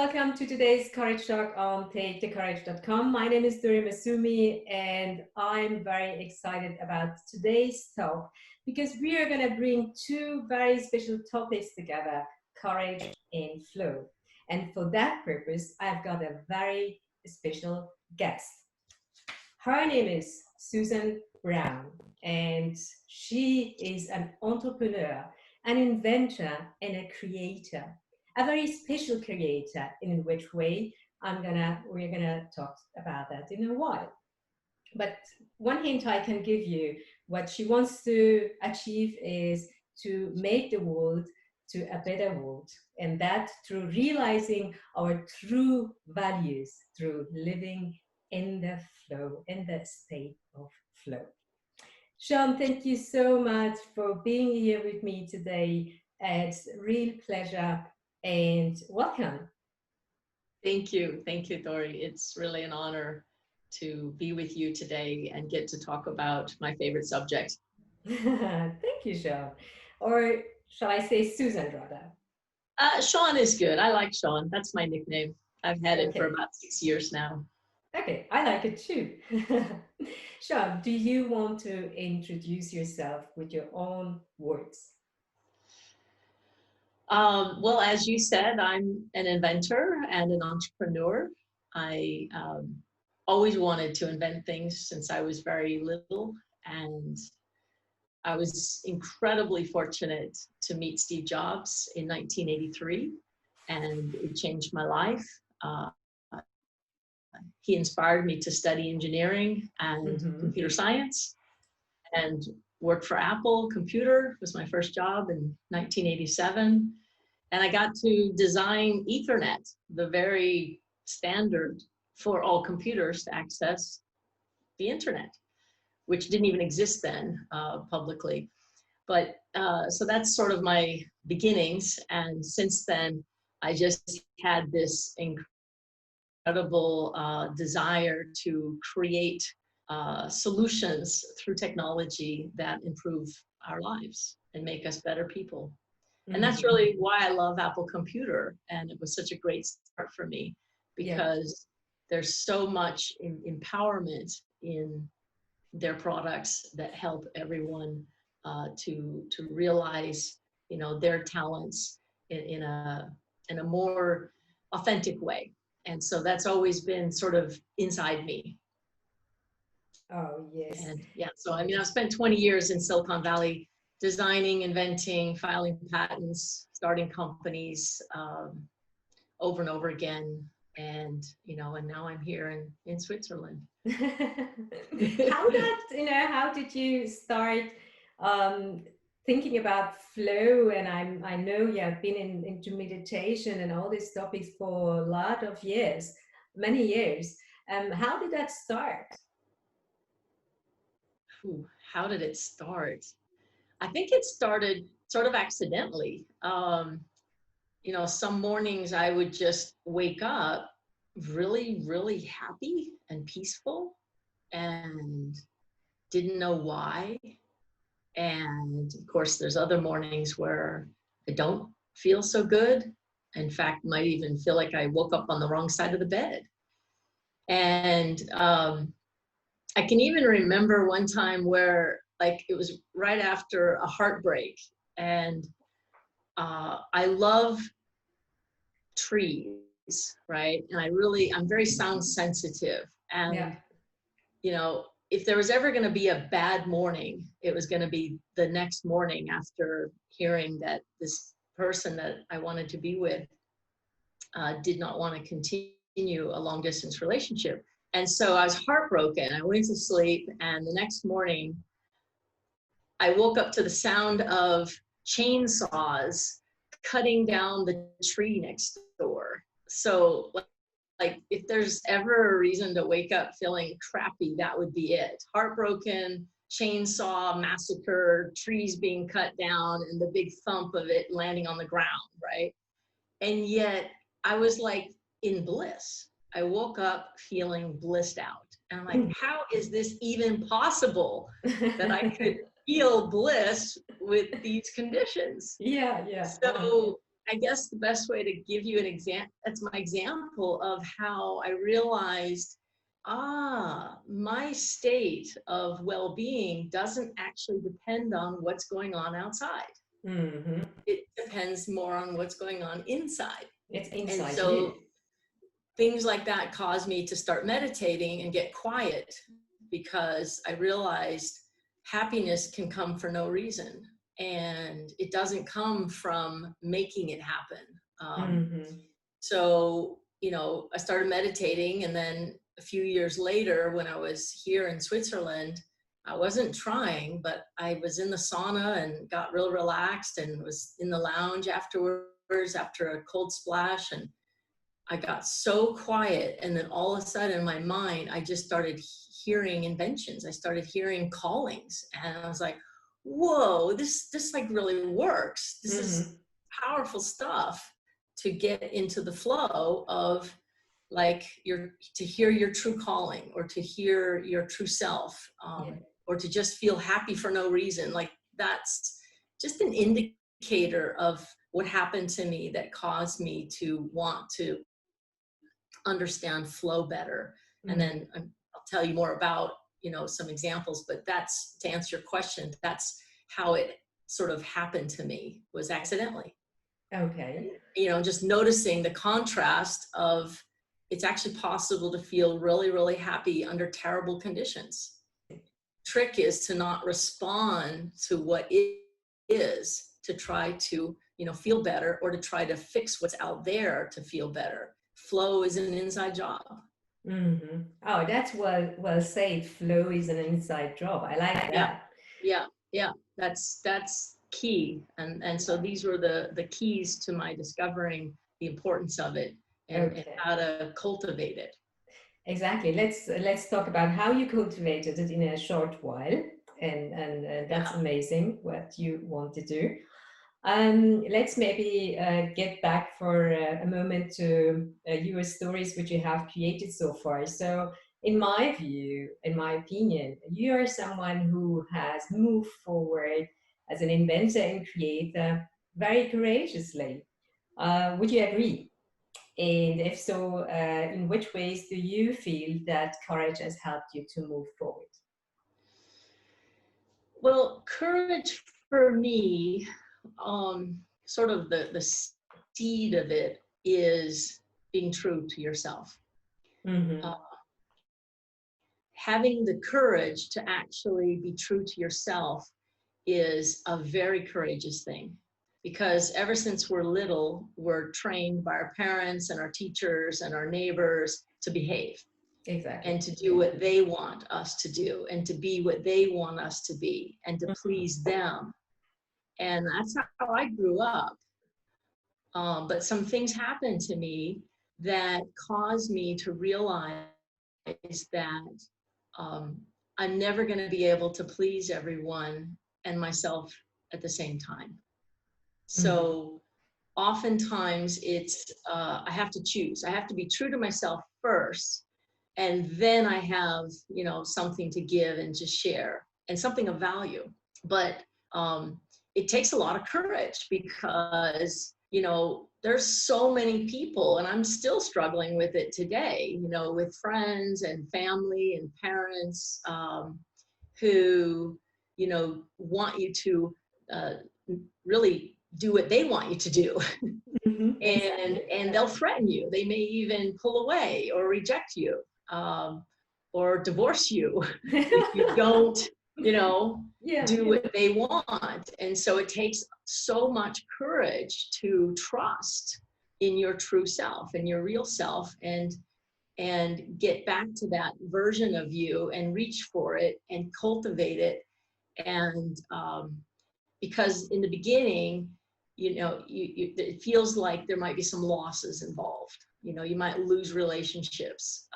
welcome to today's Courage Talk on TakeTheCourage.com. My name is Duri Masumi, and I'm very excited about today's talk because we are going to bring two very special topics together, courage and flow. And for that purpose, I've got a very special guest. Her name is Susan Brown, and she is an entrepreneur, an inventor, and a creator. A very special creator. In which way? We're gonna talk about that in a while. But one hint I can give you, what she wants to achieve is to make the world to a better world, and that through realizing our true values, through living in the flow, in the state of flow. Sean, thank you so much for being here with me today. It's a real pleasure and welcome. Thank you, Dori. It's really an honor to be with you today and get to talk about my favorite subject. Thank you, Sean. Or shall I say Susan rather? Sean is good. I like Sean. That's my nickname. I've had it for about 6 years now. Okay, I like it too. Sean, do you want to introduce yourself with your own words? Well, as you said, I'm an inventor and an entrepreneur. I always wanted to invent things since I was very little, and I was incredibly fortunate to meet Steve Jobs in 1983, and it changed my life. He inspired me to study engineering and computer science, and worked for Apple Computer. Was my first job in 1987. And I got to design Ethernet, the very standard for all computers to access the internet, which didn't even exist then publicly. But so that's sort of my beginnings. And since then, I just had this incredible desire to create solutions through technology that improve our lives and make us better people. And that's really why I love Apple Computer. And it was such a great start for me because there's so much empowerment in their products that help everyone to realize, you know, their talents in a more authentic way. And so that's always been sort of inside me. Oh, yes. And so I mean, I've spent 20 years in Silicon Valley designing, inventing, filing patents, starting companies over and over again. And, you know, and now I'm here in Switzerland. How did you start thinking about flow? And I know you have been into meditation and all these topics for a lot of years, many years. How did that start? How did it start? I think it started sort of accidentally. You know, some mornings I would just wake up really, really happy and peaceful and didn't know why. And of course, there's other mornings where I don't feel so good. In fact, might even feel like I woke up on the wrong side of the bed. And I can even remember one time where, like, it was right after a heartbreak, and I love trees, right? And I'm very sound sensitive. And, you know, if there was ever going to be a bad morning, it was going to be the next morning after hearing that this person that I wanted to be with did not want to continue a long distance relationship. And so I was heartbroken. I went to sleep, and the next morning I woke up to the sound of chainsaws cutting down the tree next door. So like if there's ever a reason to wake up feeling crappy, that would be it. Heartbroken, chainsaw massacre, trees being cut down, and the big thump of it landing on the ground, right? And yet I was like in bliss. I woke up feeling blissed out. And I'm like, how is this even possible that I could feel bliss with these conditions? Yeah. So I guess the best way to give you an example, that's my example of how I realized, my state of well-being doesn't actually depend on what's going on outside. Mm-hmm. It depends more on what's going on inside. It's inside And so you. things like that caused me to start meditating and get quiet, because I realized happiness can come for no reason, and it doesn't come from making it happen. Mm-hmm. So, I started meditating, and then a few years later, when I was here in Switzerland, I wasn't trying, but I was in the sauna and got real relaxed and was in the lounge afterwards after a cold splash. And I got so quiet. And then all of a sudden in my mind, I just started hearing inventions. I started hearing callings, and I was like, whoa, this like really works. This is powerful stuff to get into the flow of, like, to hear your true calling, or to hear your true self, or to just feel happy for no reason. Like, that's just an indicator of what happened to me that caused me to want to understand flow better. And then I'll tell you more about, some examples, but that's, to answer your question, that's how it sort of happened to me, was accidentally. Okay. Just noticing the contrast of, it's actually possible to feel really, really happy under terrible conditions. Trick is to not respond to what it is, to try to, feel better, or to try to fix what's out there to feel better. Flow is an inside job. Mm-hmm. Oh, that's well said. Flow is an inside job. I like that. Yeah. That's key. And so these were the keys to my discovering the importance of it, and how to cultivate it. Exactly. Let's talk about how you cultivated it in a short while, and that's amazing what you want to do. Let's maybe get back for a moment to your stories which you have created so far. So, in my view, in my opinion, you are someone who has moved forward as an inventor and creator very courageously. Would you agree? And if so, in which ways do you feel that courage has helped you to move forward? Well, courage for me, sort of the seed of it is being true to yourself. Having the courage to actually be true to yourself is a very courageous thing, because ever since we're little, we're trained by our parents and our teachers and our neighbors to behave. Exactly. And to do what they want us to do, and to be what they want us to be, and to please them. And that's how I grew up. But some things happened to me that caused me to realize that I'm never going to be able to please everyone and myself at the same time. So oftentimes it's, I have to choose. I have to be true to myself first, and then I have, something to give and to share, and something of value. But it takes a lot of courage, because, there's so many people, and I'm still struggling with it today, with friends and family and parents who, want you to really do what they want you to do. And they'll threaten you. They may even pull away or reject you, or divorce you if you don't, do what they want. And so it takes so much courage to trust in your true self and your real self, and get back to that version of you and reach for it and cultivate it. And because in the beginning, it feels like there might be some losses involved. You might lose relationships,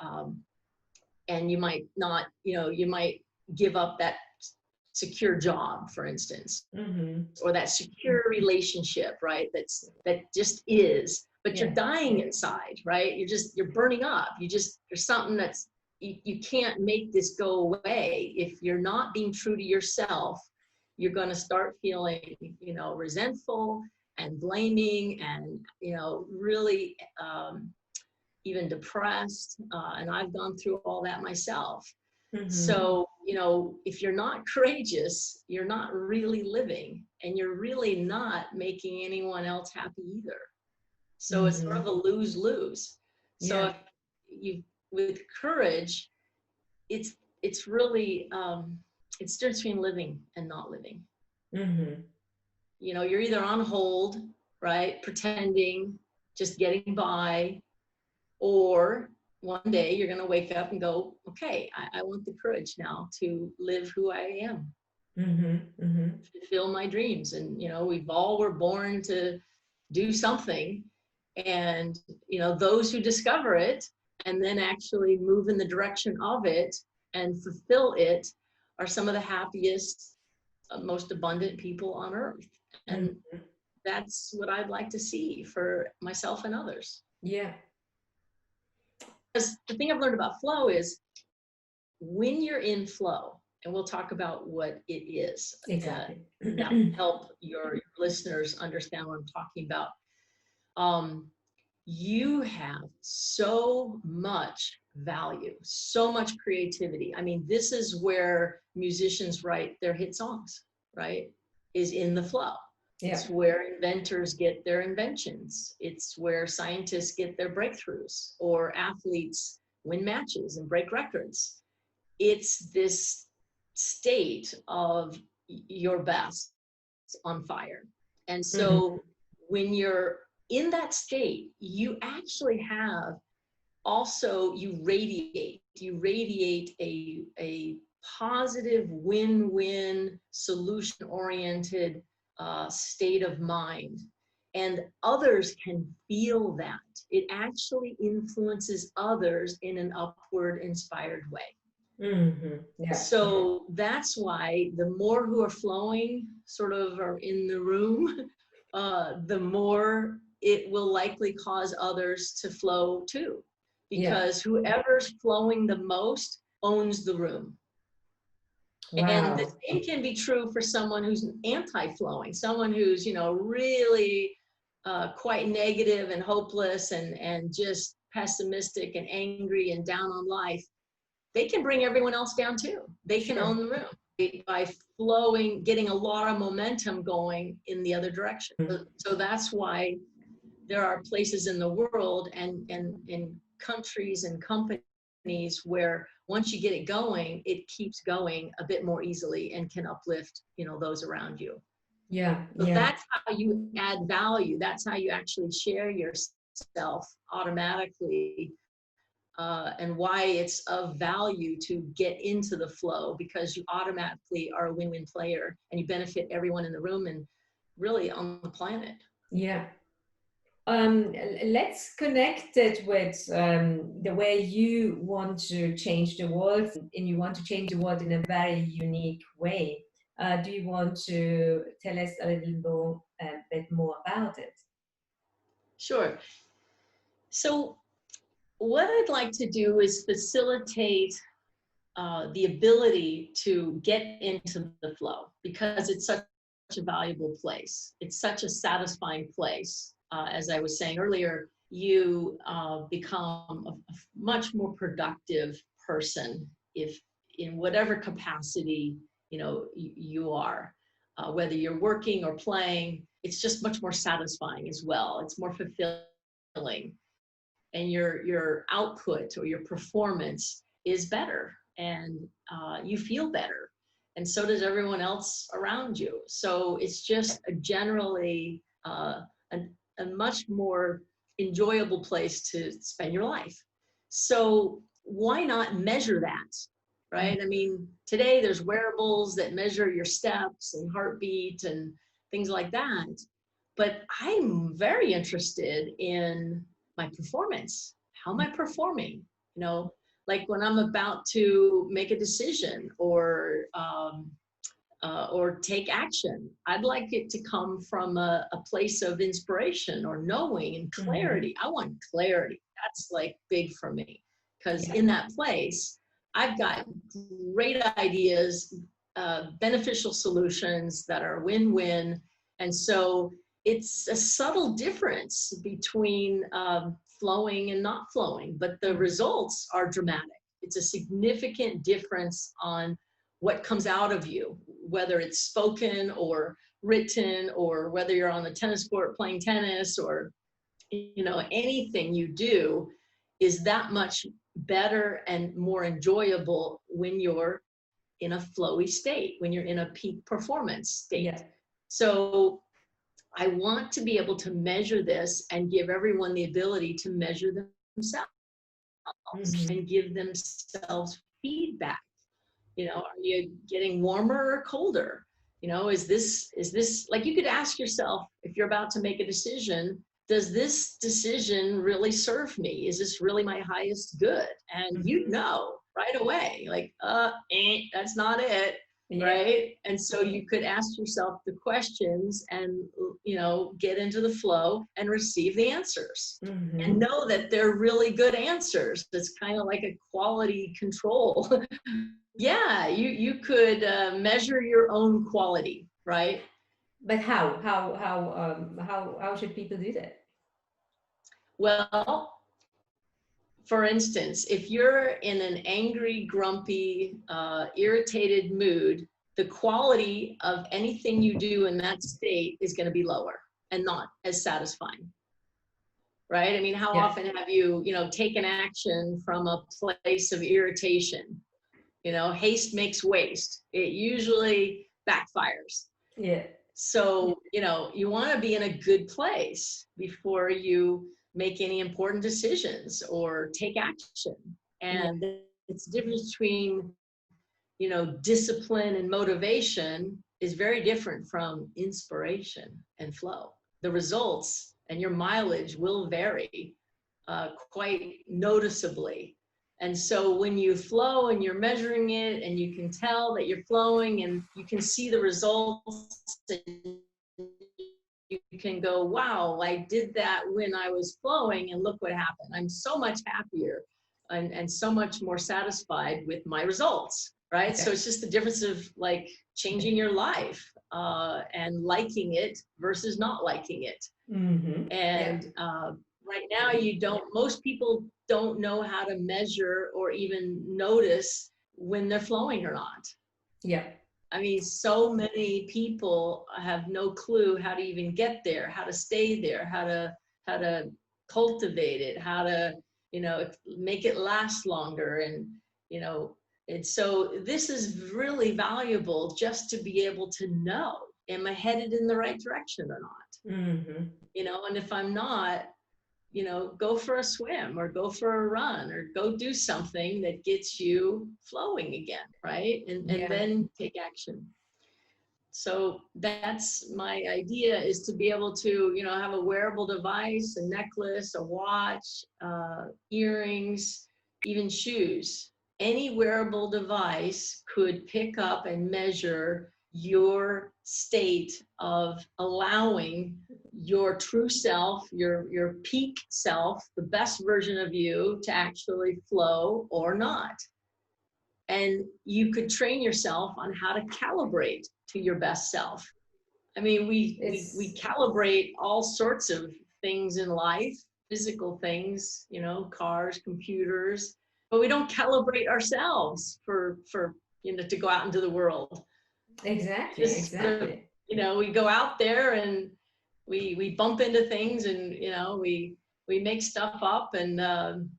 and you might not, you might give up that secure job, for instance, or that secure relationship, right? That just is, but you're dying inside, right? You're burning up. There's something that's, you can't make this go away. If you're not being true to yourself, you're going to start feeling, resentful, and blaming and, really even depressed. And I've gone through all that myself. So, if you're not courageous, you're not really living, and you're really not making anyone else happy either. So it's sort of a lose-lose. So if you, with courage, it's really, it's different between living and not living. You're either on hold, right? Pretending, just getting by, or one day you're going to wake up and go, okay, I want the courage now to live who I am, fulfill my dreams. And, we're born to do something. And, those who discover it and then actually move in the direction of it and fulfill it are some of the happiest, most abundant people on earth. And that's what I'd like to see for myself and others. Yeah. Because the thing I've learned about flow is when you're in flow, and we'll talk about what it is. Exactly. That will help your listeners understand what I'm talking about. You have so much value, so much creativity. I mean, this is where musicians write their hit songs, right? Is in the flow. Yeah. It's where inventors get their inventions. It's where scientists get their breakthroughs, or athletes win matches and break records. It's this state of your best on fire. And so when you're in that state, you actually have also, you radiate a positive win-win, solution-oriented state of mind. And others can feel that. It actually influences others in an upward, inspired way. Yeah. So that's why the more who are flowing sort of are in the room, the more it will likely cause others to flow too. Because whoever's flowing the most owns the room. Wow. And the same can be true for someone who's anti-flowing, someone who's, really quite negative and hopeless and just pessimistic and angry and down on life. They can bring everyone else down too. They can own the room by flowing, getting a lot of momentum going in the other direction. So that's why there are places in the world and in countries and companies where once you get it going, it keeps going a bit more easily and can uplift, those around you. So that's how you add value. That's how you actually share yourself automatically, and why it's of value to get into the flow, because you automatically are a win-win player and you benefit everyone in the room and really on the planet. Yeah. Let's connect it with the way you want to change the world, and you want to change the world in a very unique way. Do you want to tell us a bit more about it? Sure. So what I'd like to do is facilitate the ability to get into the flow, because it's such a valuable place. It's such a satisfying place. As I was saying earlier, you become a much more productive person if in whatever capacity you are, whether you're working or playing. It's just much more satisfying as well. It's more fulfilling, and your output or your performance is better, and you feel better, and so does everyone else around you. So it's just generally a much more enjoyable place to spend your life. So why not measure that, right? I mean, today there's wearables that measure your steps and heartbeat and things like that. But I'm very interested in my performance. How am I performing? Like when I'm about to make a decision or take action, I'd like it to come from a place of inspiration or knowing and clarity. I want clarity. That's like big for me, because in that place, I've got great ideas, beneficial solutions that are win-win. And so it's a subtle difference between flowing and not flowing, but the results are dramatic. It's a significant difference on what comes out of you, whether it's spoken or written, or whether you're on the tennis court playing tennis, or, you know, anything you do is that much better and more enjoyable when you're in a flowy state, when you're in a peak performance state. Yeah. So I want to be able to measure this and give everyone the ability to measure themselves and give themselves feedback. You know, are you getting warmer or colder? You know, is this like, you could ask yourself, if you're about to make a decision, does this decision really serve me? Is this really my highest good? And you know right away, like, that's not it. Yeah. Right. And so you could ask yourself the questions and, you know, get into the flow and receive the answers and know that they're really good answers. It's kind of like a quality control. Yeah. You could measure your own quality, right? But how should people do that? Well, for instance, if you're in an angry, grumpy, irritated mood, the quality of anything you do in that state is going to be lower and not as satisfying. Right? I mean, how often have you, you know, taken action from a place of irritation? You know, haste makes waste. It usually backfires. Yeah. So, you know, you want to be in a good place before you make any important decisions or take action. And it's the difference between, you know, discipline and motivation is very different from inspiration and flow. The results and your mileage will vary quite noticeably. And so when you flow and you're measuring it and you can tell that you're flowing and you can see the results, and you can go, wow, I did that when I was flowing and look what happened. I'm so much happier and so much more satisfied with my results, right? Okay. So it's just the difference of like changing your life and liking it versus not liking it. And right now most people don't know how to measure or even notice when they're flowing or not. Yeah. I mean, so many people have no clue how to even get there, how to stay there, how to cultivate it, how to, you know, make it last longer. And, you know, and so this is really valuable just to be able to know, am I headed in the right direction or not? You know, and if I'm not, you know, go for a swim or go for a run or go do something that gets you flowing again, right? And then take action. So that's my idea, is to be able to, you know, have a wearable device, a necklace, a watch, earrings, even shoes. Any wearable device could pick up and measure your state of allowing your true self, your peak self, the best version of you to actually flow or not. And you could train yourself on how to calibrate to your best self. I mean, we calibrate all sorts of things in life, physical things, you know, cars, computers, but we don't calibrate ourselves for you know, to go out into the world. Exactly. You know, we go out there and we bump into things, and, you know, we make stuff up, and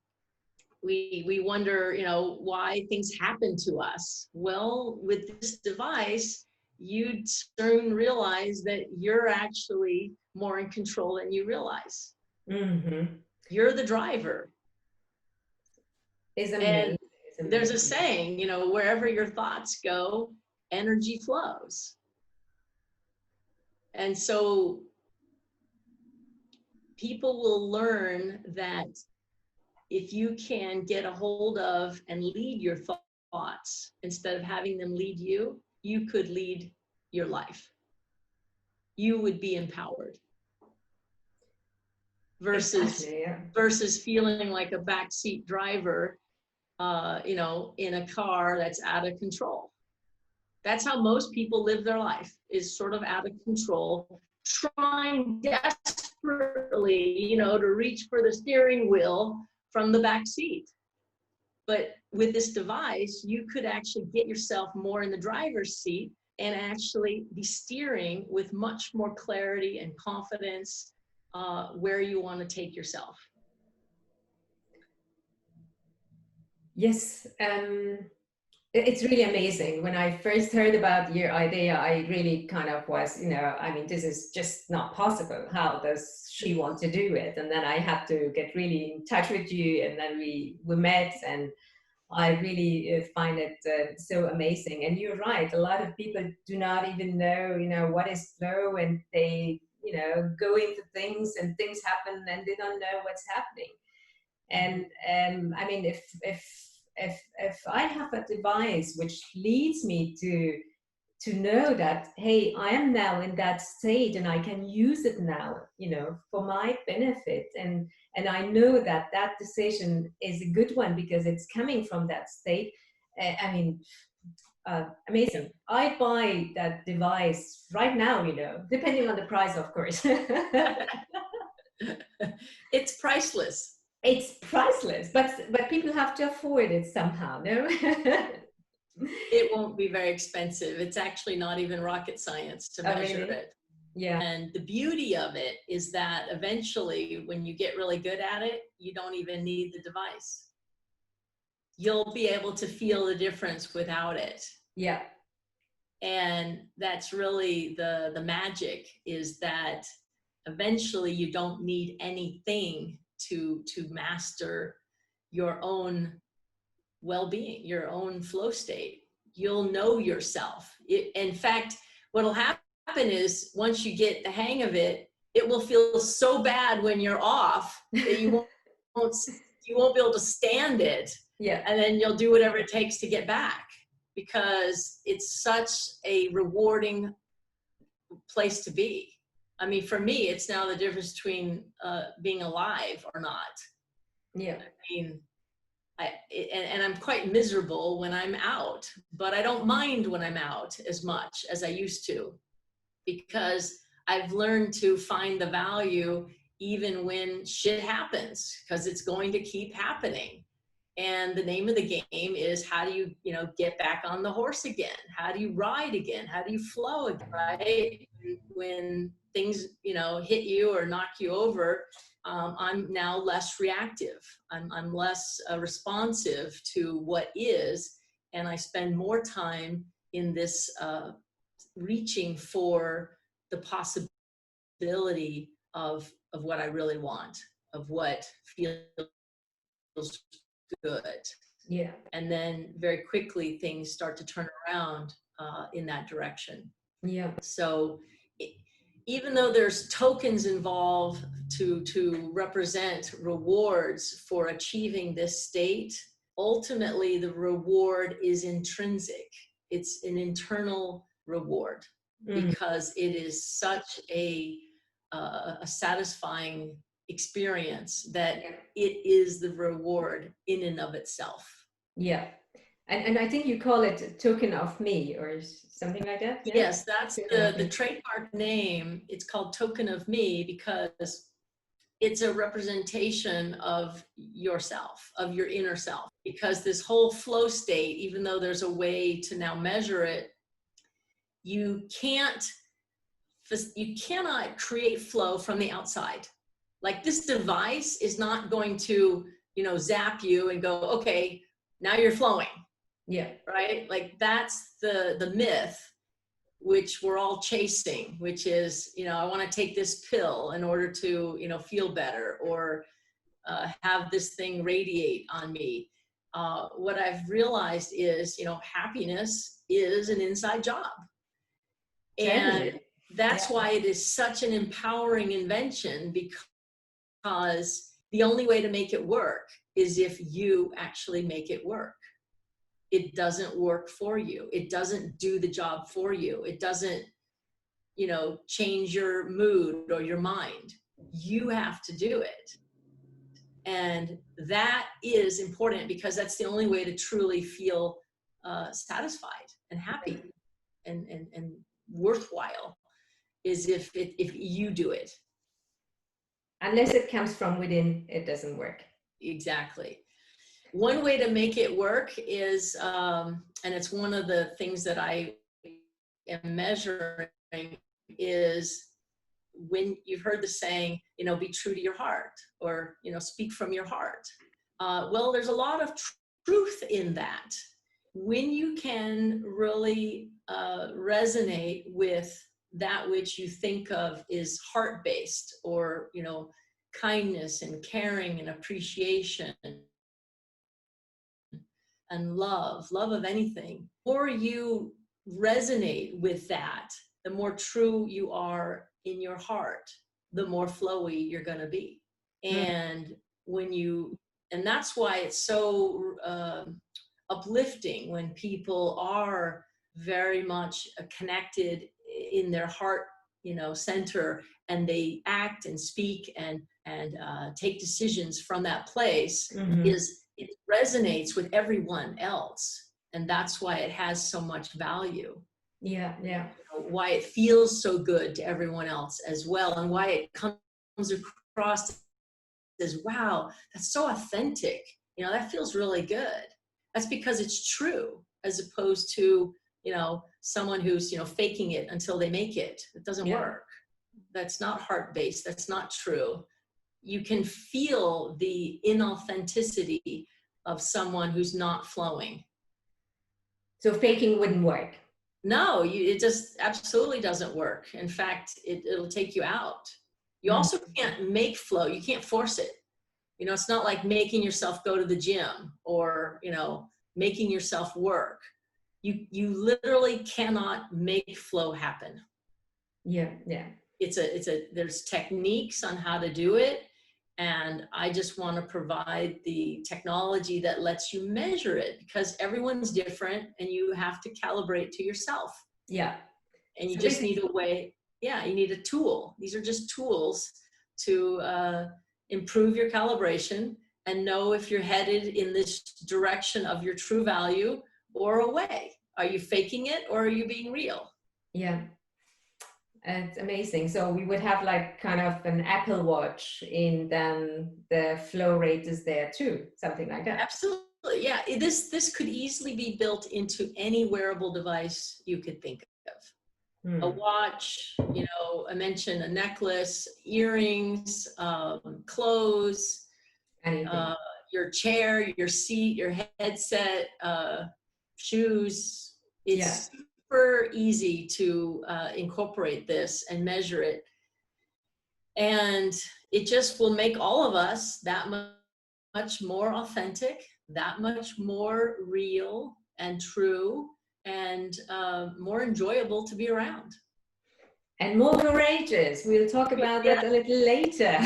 we wonder, you know, why things happen to us. Well, with this device, you'd soon realize that you're actually more in control than you realize. You're the driver. And there's a saying, you know, wherever your thoughts go, energy flows. And so people will learn that if you can get a hold of and lead your thoughts instead of having them lead you, you could lead your life. You would be empowered versus feeling like a backseat driver, you know, in a car that's out of control. That's how most people live their life, is sort of out of control, trying desperately, you know, to reach for the steering wheel from the back seat. But with this device, you could actually get yourself more in the driver's seat and actually be steering with much more clarity and confidence where you want to take yourself. Yes, it's really amazing. When I first heard about your idea, I really kind of was, you know, I mean, this is just not possible. How does she want to do it? And then I had to get really in touch with you, and then we met, and I really find it so amazing. And you're right, a lot of people do not even know, you know, what is flow, and they, you know, go into things and things happen and they don't know what's happening. And I mean, if I have a device which leads me to know that, hey, I am now in that state and I can use it now, you know, for my benefit, and I know that that decision is a good one because it's coming from that state. I mean, amazing. I'd buy that device right now, you know, depending on the price, of course. It's priceless. It's priceless, but people have to afford it somehow, no? It won't be very expensive. It's actually not even rocket science to measure it. Yeah. And the beauty of it is that eventually, when you get really good at it, you don't even need the device. You'll be able to feel the difference without it. Yeah. And that's really the magic, is that eventually you don't need anything to master your own well-being, your own flow state. You'll know yourself. In fact, what'll happen is once you get the hang of it, it will feel so bad when you're off that you won't be able to stand it. Yeah. And then you'll do whatever it takes to get back, because it's such a rewarding place to be. I mean, for me, it's now the difference between being alive or not. Yeah. I mean, and I'm quite miserable when I'm out, but I don't mind when I'm out as much as I used to, because I've learned to find the value even when shit happens, because it's going to keep happening. And the name of the game is, how do you, you know, get back on the horse again? How do you ride again? How do you flow again, right? When things, you know, hit you or knock you over, I'm now less reactive. I'm less responsive to what is, and I spend more time in this reaching for the possibility of what I really want, of what feels good. Yeah. And then very quickly things start to turn around in that direction. Yeah. So even though there's tokens involved to represent rewards for achieving this state, ultimately the reward is intrinsic. It's an internal reward, because it is such a satisfying experience that it is the reward in and of itself. Yeah. And I think you call it token of me or something like that. Yeah? Yes, that's the trademark name. It's called Token of Me because it's a representation of yourself, of your inner self. Because this whole flow state, even though there's a way to now measure it, you cannot create flow from the outside. Like, this device is not going to, you know, zap you and go, okay, now you're flowing. Yeah. Right? Like, that's the myth which we're all chasing, which is, you know, I want to take this pill in order to, you know, feel better, or have this thing radiate on me. What I've realized is, you know, happiness is an inside job. And that's why it is such an empowering invention, because the only way to make it work is if you actually make it work. It doesn't work for you. It doesn't do the job for you. It doesn't, you know, change your mood or your mind. You have to do it. And that is important, because that's the only way to truly feel satisfied and happy and worthwhile, is if you do it. Unless it comes from within, it doesn't work. Exactly. One way to make it work is, and it's one of the things that I am measuring, is when you've heard the saying, be true to your heart, or, speak from your heart. Well, there's a lot of truth in that. When you can really resonate with that which you think of is heart-based, or, kindness and caring and appreciation and love of anything, the more you resonate with that, the more true you are in your heart, the more flowy you're going to be. And and that's why it's so uplifting when people are very much connected in their heart, center, and they act and speak and take decisions from that place. Is it resonates with everyone else, and that's why it has so much value. Yeah. Why it feels so good to everyone else as well, and why it comes across as, wow, that's so authentic. That feels really good. That's because it's true, as opposed to, someone who's, faking it until they make it. It doesn't work. That's not heart-based. That's not true. You can feel the inauthenticity of someone who's not flowing. So faking wouldn't work. No, it just absolutely doesn't work. In fact, it'll take you out. You also can't make flow. You can't force it. It's not like making yourself go to the gym, or, making yourself work. You literally cannot make flow happen. Yeah. There's techniques on how to do it. And I just want to provide the technology that lets you measure it, because everyone's different and you have to calibrate to yourself. Yeah. And you just need a way. Yeah, you need a tool. These are just tools to improve your calibration and know if you're headed in this direction of your true value or away. Are you faking it, or are you being real? Yeah. It's amazing. So we would have like kind of an Apple Watch, and then the flow rate is there too, something like that. Absolutely. Yeah. This could easily be built into any wearable device you could think of. A watch, I mentioned a necklace, earrings, clothes, your chair, your seat, your headset, shoes. It's super easy to incorporate this and measure it. And it just will make all of us that much more authentic, that much more real and true, and more enjoyable to be around. And more courageous. We'll talk about that a little later.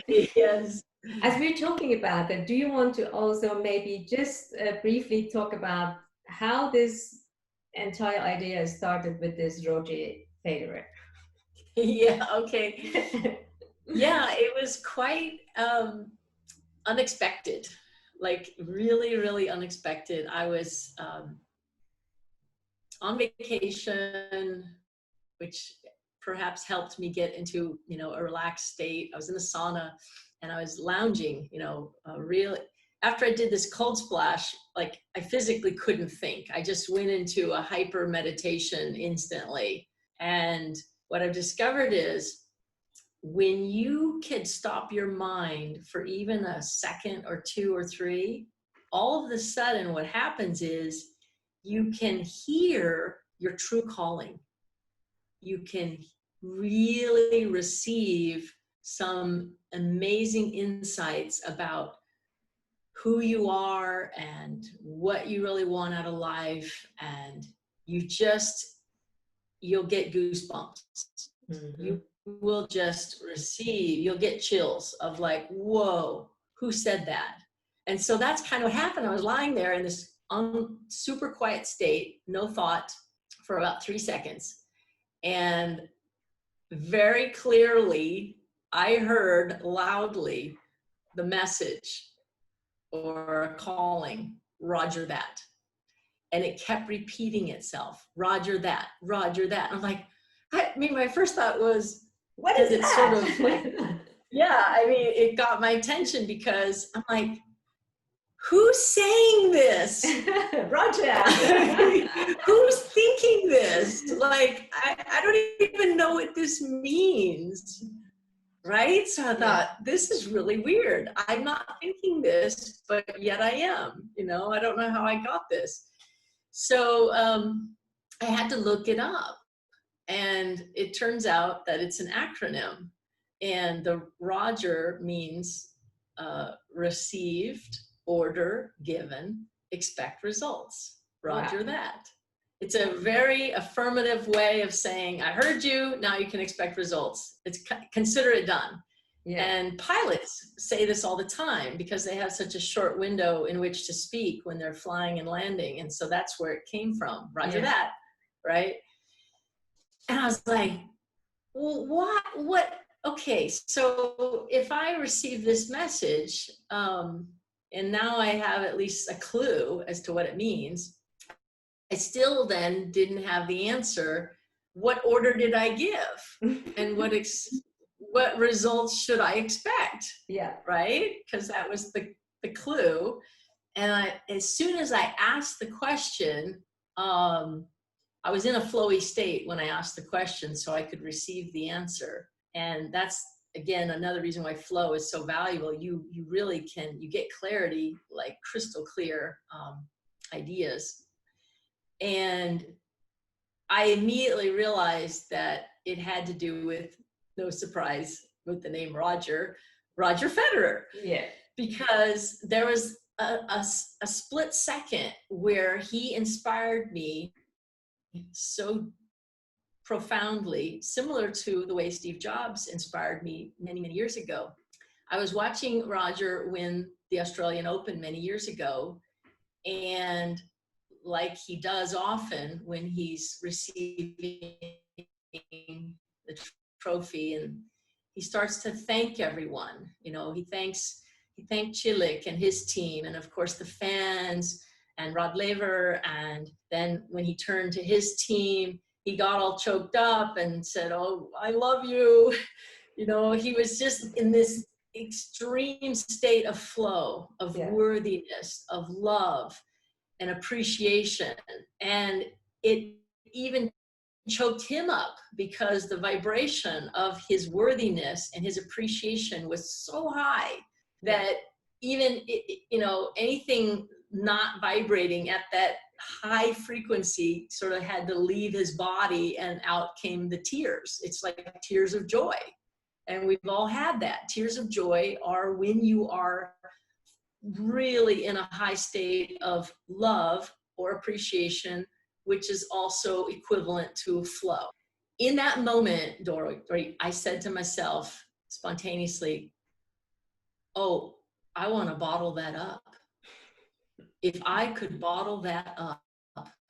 Yes. As we're talking about that, do you want to also maybe just briefly talk about how this entire idea started with this Roger Federer? Yeah, okay. Yeah, it was quite unexpected, like really, really unexpected. I was on vacation, which perhaps helped me get into, a relaxed state. I was in the sauna and I was lounging, really. After I did this cold splash, like I physically couldn't think. I just went into a hyper meditation instantly. And what I've discovered is, when you can stop your mind for even a second or two or three, all of a sudden what happens is you can hear your true calling. You can really receive some amazing insights about who you are and what you really want out of life. And you'll get goosebumps. You will just you'll get chills of like, whoa, who said that? And so that's kind of what happened. I was lying there in this super quiet state, no thought, for about 3 seconds. And very clearly, I heard loudly the message or a calling, Roger that. And it kept repeating itself, Roger that, Roger that. I'm like, mean, my first thought was, what is it's that? sort of like, yeah, I mean, it got my attention because I'm like, who's saying this? Roger. Who's thinking this? Like, I don't even know what this means. Right? So I thought, this is really weird. I'm not thinking this, but yet I am. You know, I don't know how I got this. So I had to look it up. And it turns out that it's an acronym. And the Roger means received, order, given, expect results. Roger that. It's a very affirmative way of saying, I heard you, now you can expect results. It's consider it done. Yeah. And pilots say this all the time because they have such a short window in which to speak when they're flying and landing. And so that's where it came from. Roger that, right? And I was like, well, what? Okay, so if I receive this message, and now I have at least a clue as to what it means, I still then didn't have the answer. What order did I give? And what results should I expect? Yeah. Right? Because that was the clue. And as soon as I asked the question, I was in a flowy state when I asked the question so I could receive the answer. And that's, again, another reason why flow is so valuable. You really can, you get clarity, like crystal clear ideas. And I immediately realized that it had to do with, no surprise, with the name Roger Federer. Yeah. Because there was a split second where he inspired me so profoundly, similar to the way Steve Jobs inspired me many, many years ago. I was watching Roger win the Australian Open many years ago, and like he does often when he's receiving the trophy, and he starts to thank everyone. You know, he thanked Chilik and his team, and of course the fans and Rod Laver. And then when he turned to his team, he got all choked up and said, "Oh, I love you." You know, he was just in this extreme state of flow, of worthiness, of love and appreciation. And it even choked him up because the vibration of his worthiness and his appreciation was so high that even, you know, anything not vibrating at that high frequency sort of had to leave his body, and out came the tears. It's like tears of joy. And we've all had that. Tears of joy are when you are really in a high state of love or appreciation, which is also equivalent to flow. In that moment, Dory, I said to myself spontaneously, oh, I want to bottle that up. If I could bottle that up,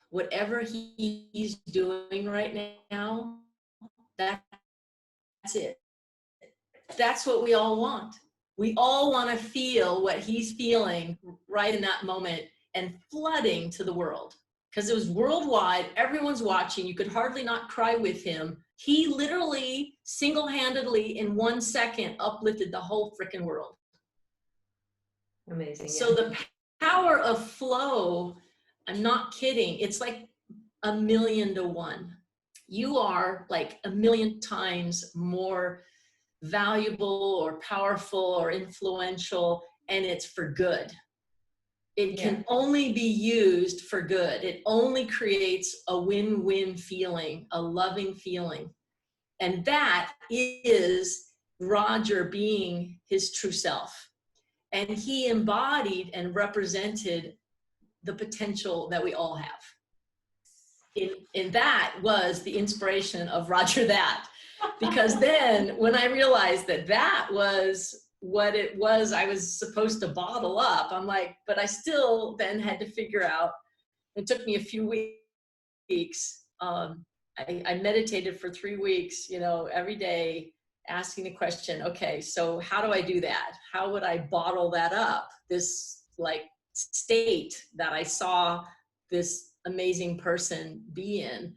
whatever he's doing right now, that's it. That's what we all want. We all want to feel what he's feeling right in that moment and flooding to the world. Because it was worldwide, everyone's watching, you could hardly not cry with him. He literally, single-handedly, in 1 second, uplifted the whole freaking world. Amazing. So the power of flow, I'm not kidding, it's like 1,000,000 to 1. You are like 1,000,000 times more valuable or powerful or influential, and it's for good. It can only be used for good. It only creates a win-win feeling, a loving feeling. And that is Roger being his true self. And he embodied and represented the potential that we all have. And that was the inspiration of Roger That. Because then when I realized that that was what it was I was supposed to bottle up, I'm like, but I still then had to figure out, it took me a few weeks. I meditated for 3 weeks, you know, every day, asking the question, okay, so how do I do that? How would I bottle that up? This like state that I saw this amazing person be in.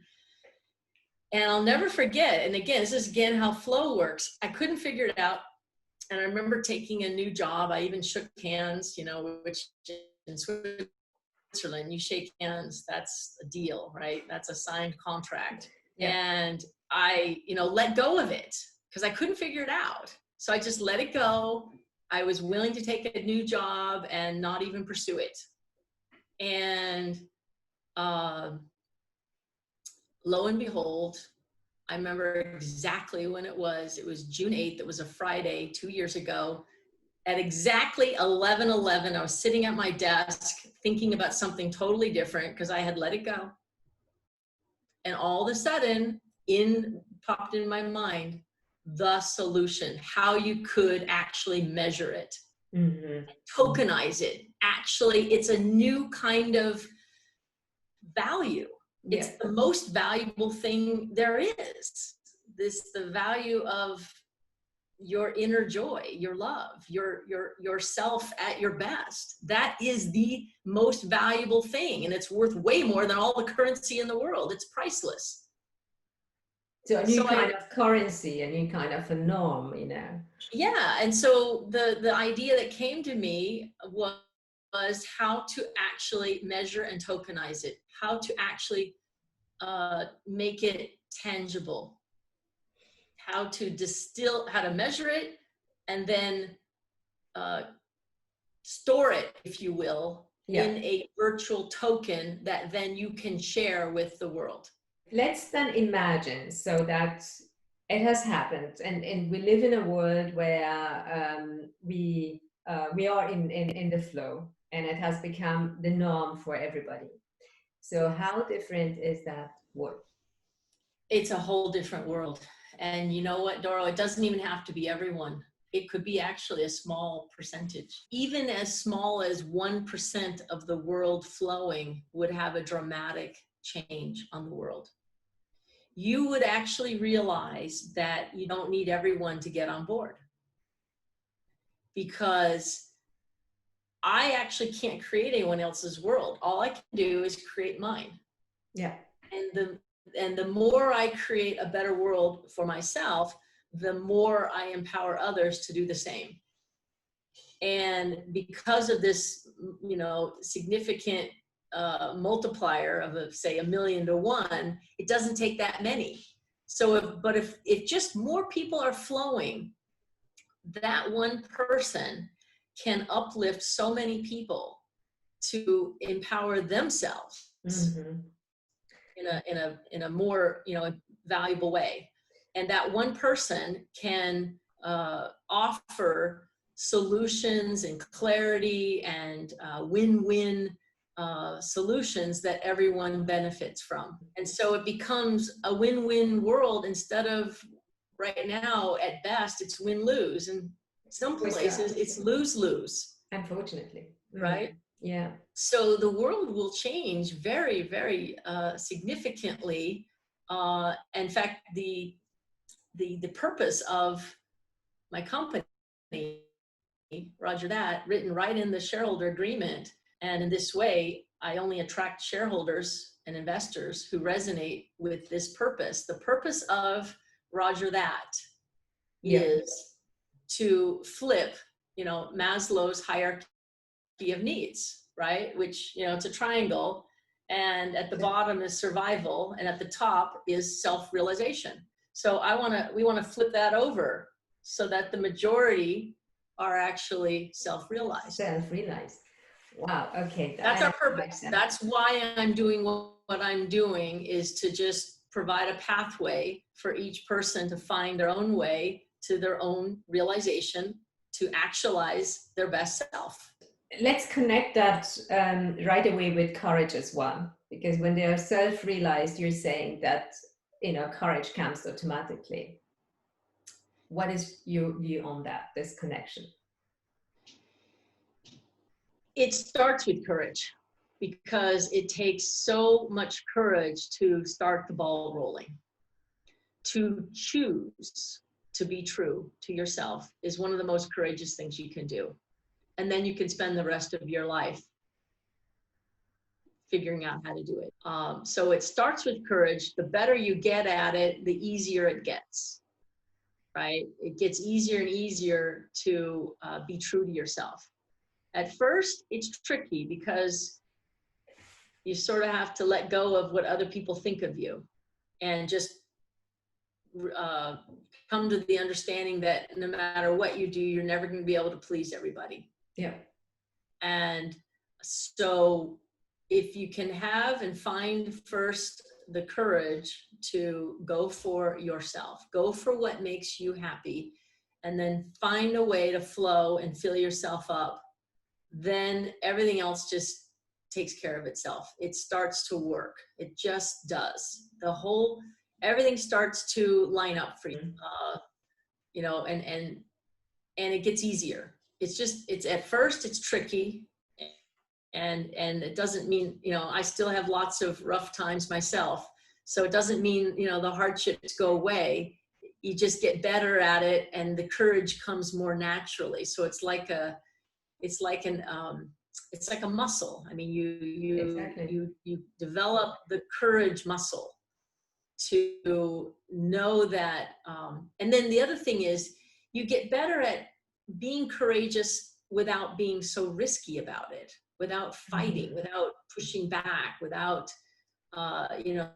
And I'll never forget, and again, this is again how flow works. I couldn't figure it out. And I remember taking a new job. I even shook hands, you know, which in Switzerland, you shake hands, that's a deal, right? That's a signed contract. Yeah. And I, you know, let go of it because I couldn't figure it out. So I just let it go. I was willing to take a new job and not even pursue it. And lo and behold, I remember exactly when it was. It was June 8th. It was a Friday 2 years ago. At exactly 11:11, I was sitting at my desk thinking about something totally different because I had let it go. And all of a sudden, popped in my mind, the solution, how you could actually measure it, tokenize it. Actually, it's a new kind of value. Yeah. It's the most valuable thing there is. The value of your inner joy, your love, yourself at your best. That is the most valuable thing, and it's worth way more than all the currency in the world. It's priceless. So a new kind of currency, a new kind of a norm, you know. Yeah, and so the idea that came to me was how to actually measure and tokenize it, how to actually make it tangible, how to measure it, and then store it, if you will, in a virtual token that then you can share with the world. Let's then imagine so that it has happened, and we live in a world where we are in the flow, and it has become the norm for everybody. So how different is that world? It's a whole different world. And you know what, Doro, it doesn't even have to be everyone. It could be actually a small percentage. Even as small as 1% of the world flowing would have a dramatic change on the world. You would actually realize that you don't need everyone to get on board, because I actually can't create anyone else's world. All I can do is create mine. Yeah. And the more I create a better world for myself, the more I empower others to do the same. And because of this, you know, significant multiplier of say 1,000,000 to 1, it doesn't take that many. So if just more people are flowing, that one person can uplift so many people to empower themselves in a more, you know, valuable way. And that one person can offer solutions and clarity and win-win solutions that everyone benefits from. And so it becomes a win-win world instead of right now, at best, it's win-lose. And some places it's lose-lose. Unfortunately. Right? Yeah. So the world will change very, very significantly. In fact, the purpose of my company, Roger That, written right in the shareholder agreement. And in this way, I only attract shareholders and investors who resonate with this purpose. The purpose of Roger That is to flip, you know, Maslow's hierarchy of needs, right? Which, you know, it's a triangle, and at the bottom is survival, and at the top is self-realization. So we want to flip that over so that the majority are actually self-realized. Self-realized. Wow. Okay. That's our purpose. That's why I'm doing what I'm doing, is to just provide a pathway for each person to find their own way to their own realization, to actualize their best self. Let's connect that right away with courage as well, because when they are self-realized, you're saying that, you know, courage comes automatically. What is your view on that, this connection? It starts with courage, because it takes so much courage to start the ball rolling. To choose to be true to yourself is one of the most courageous things you can do. And then you can spend the rest of your life figuring out how to do it. So it starts with courage. The better you get at it, the easier it gets, right? It gets easier and easier to be true to yourself. At first, it's tricky because you sort of have to let go of what other people think of you and just come to the understanding that no matter what you do, you're never going to be able to please everybody. Yeah. And so if you can have and find first the courage to go for yourself, go for what makes you happy, and then find a way to flow and fill yourself up, then everything else just takes care of itself. It starts to work. It just does. Everything starts to line up for you, you know, and it gets easier. It's at first it's tricky, and it doesn't mean, you know, I still have lots of rough times myself. So it doesn't mean, you know, the hardships go away. You just get better at it, and the courage comes more naturally. So it's like a muscle. I mean, you develop the courage muscle to know that. And then the other thing is, you get better at being courageous without being so risky about it, without fighting, without pushing back, without, you know,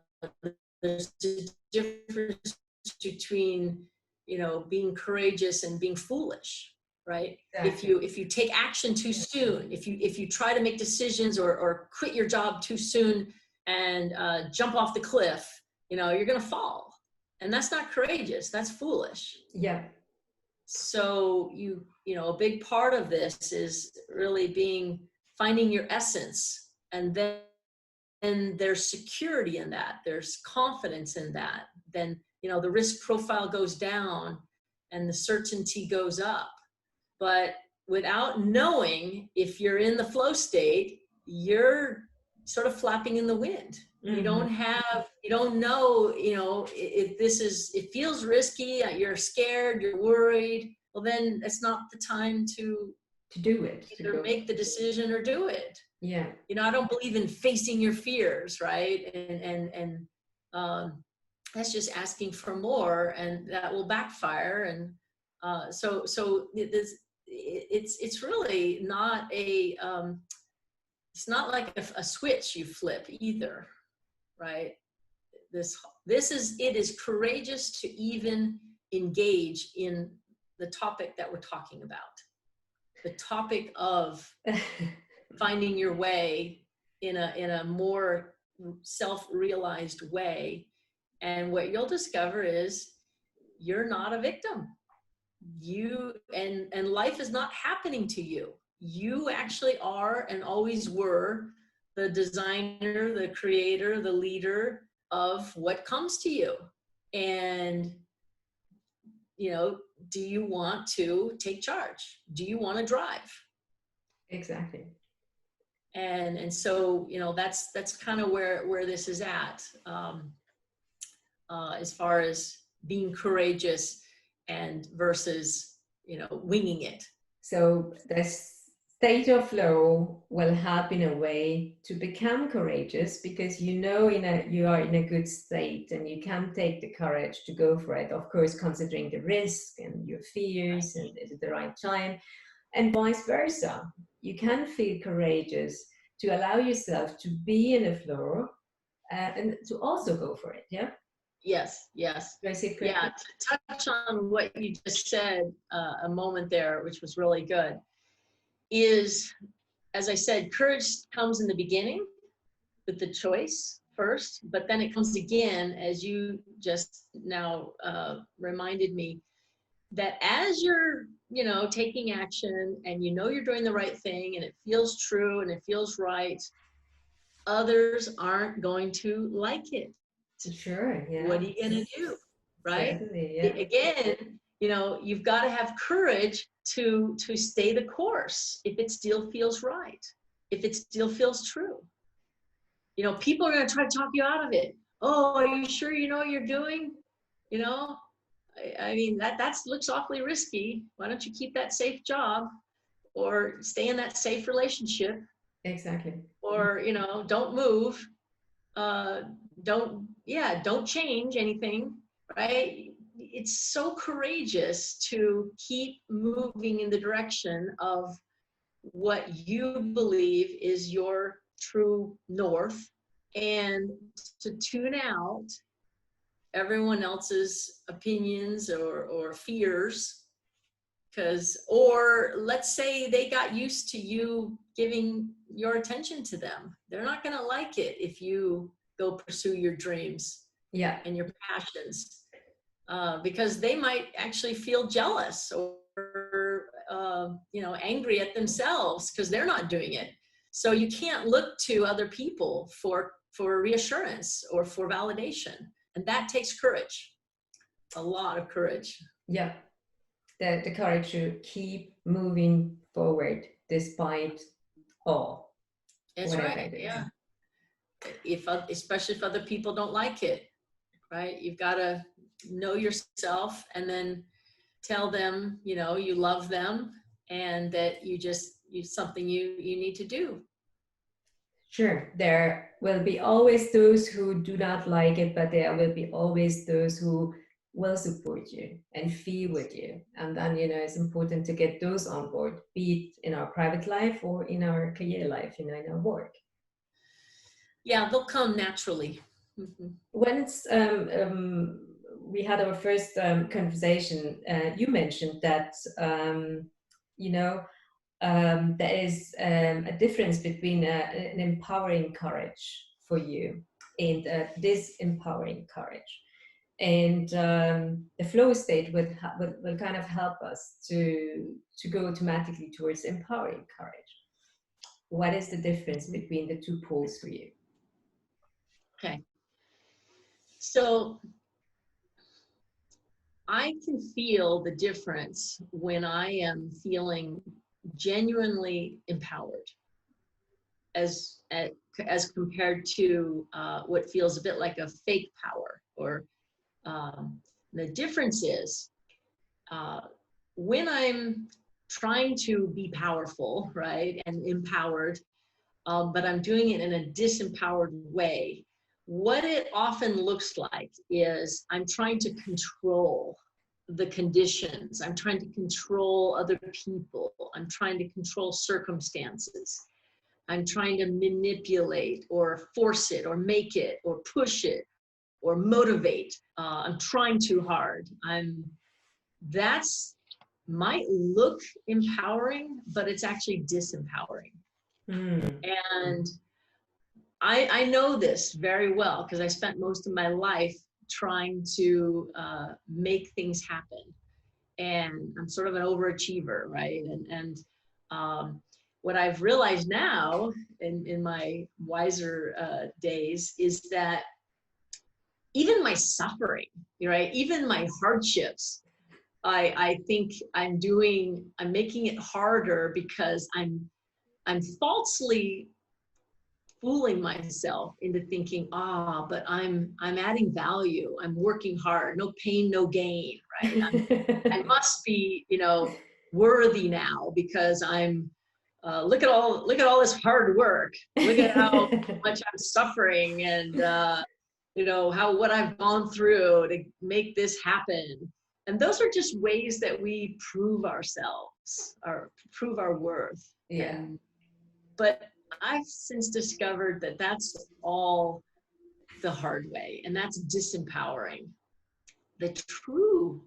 there's a difference between, you know, being courageous and being foolish, right? Exactly. If you take action too soon, if you try to make decisions or quit your job too soon and jump off the cliff, you know, you're going to fall. And that's not courageous. That's foolish. Yeah. So you know, a big part of this is really finding your essence, and then there's security in that, there's confidence in that. Then, you know, the risk profile goes down and the certainty goes up. But without knowing, if you're in the flow state, you're sort of flapping in the wind. You don't know, you know, it feels risky, you're scared, you're worried. Well, then it's not the time to do it. Either make the decision or do it. Yeah. You know, I don't believe in facing your fears, right? And that's just asking for more, and that will backfire. And so it's really not it's not like a switch you flip either. Right? It is courageous to even engage in the topic that we're talking about. The topic of finding your way in a more self-realized way. And what you'll discover is you're not a victim. And life is not happening to you. You actually are and always were the designer, the creator, the leader of what comes to you. And, you know, do you want to take charge? Do you want to drive? Exactly. And so, you know, that's kind of where this is at, as far as being courageous and versus, you know, winging it. So this state of flow will help in a way to become courageous, because you know you are in a good state and you can take the courage to go for it, of course considering the risk and your fears, and is it the right time, and vice versa. You can feel courageous to allow yourself to be in a flow and to also go for it. Yeah. Yes. Yeah, to touch on what you just said a moment there, which was really good, is, as I said, courage comes in the beginning with the choice first, but then it comes again, as you just now reminded me, that as you're, you know, taking action and you know you're doing the right thing and it feels true and it feels right, others aren't going to like it. Sure, yeah. What are you going to do, right? Yeah. Again, you know, you've got to have courage to stay the course if it still feels right, if it still feels true. You know, people are going to try to talk you out of it. Oh, are you sure you know what you're doing? You know, I mean, that looks awfully risky. Why don't you keep that safe job or stay in that safe relationship? Exactly. or, you know, don't move, don't change anything, right? It's so courageous to keep moving in the direction of what you believe is your true north, and to tune out everyone else's opinions or fears, because, or let's say they got used to you giving your attention to them. They're not going to like it if you go pursue your dreams Yeah. and your passions, because they might actually feel jealous or you know, angry at themselves because they're not doing it. So you can't look to other people for reassurance or for validation, and that takes courage, a lot of courage. Yeah. The courage to keep moving forward despite all, That's whatever right. it is. Yeah. Especially if other people don't like it, right? You've got to know yourself and then tell them, you know, you love them and that you something you need to do. Sure, there will be always those who do not like it, but there will be always those who will support you and feel with you. And then, you know, it's important to get those on board, be it in our private life or in our career life, you know, in our work. Yeah, they'll come naturally. Mm-hmm. When we had our first conversation, you mentioned that, you know, there is a difference between an empowering courage for you and disempowering courage. And the flow state will kind of help us to go automatically towards empowering courage. What is the difference between the two poles for you? Okay. So I can feel the difference when I am feeling genuinely empowered, as compared to what feels a bit like a fake power. Or the difference is when I'm trying to be powerful, right, and empowered, but I'm doing it in a disempowered way. What it often looks like is I'm trying to control the conditions. I'm trying to control other people. I'm trying to control circumstances. I'm trying to manipulate or force it or make it or push it or motivate. I'm trying too hard. That's might look empowering, but it's actually disempowering. And I know this very well because I spent most of my life trying to make things happen. And I'm sort of an overachiever, right? And what I've realized now in my wiser days is that even my suffering, right? Even my hardships, I think I'm making it harder because I'm falsely fooling myself into thinking, but I'm adding value. I'm working hard. No pain, no gain, right? I must be, you know, worthy now because I'm. Look at all this hard work. Look at how much I'm suffering, and you know what I've gone through to make this happen. And those are just ways that we prove ourselves or prove our worth. Yeah. But I've since discovered that that's all the hard way, and that's disempowering. The true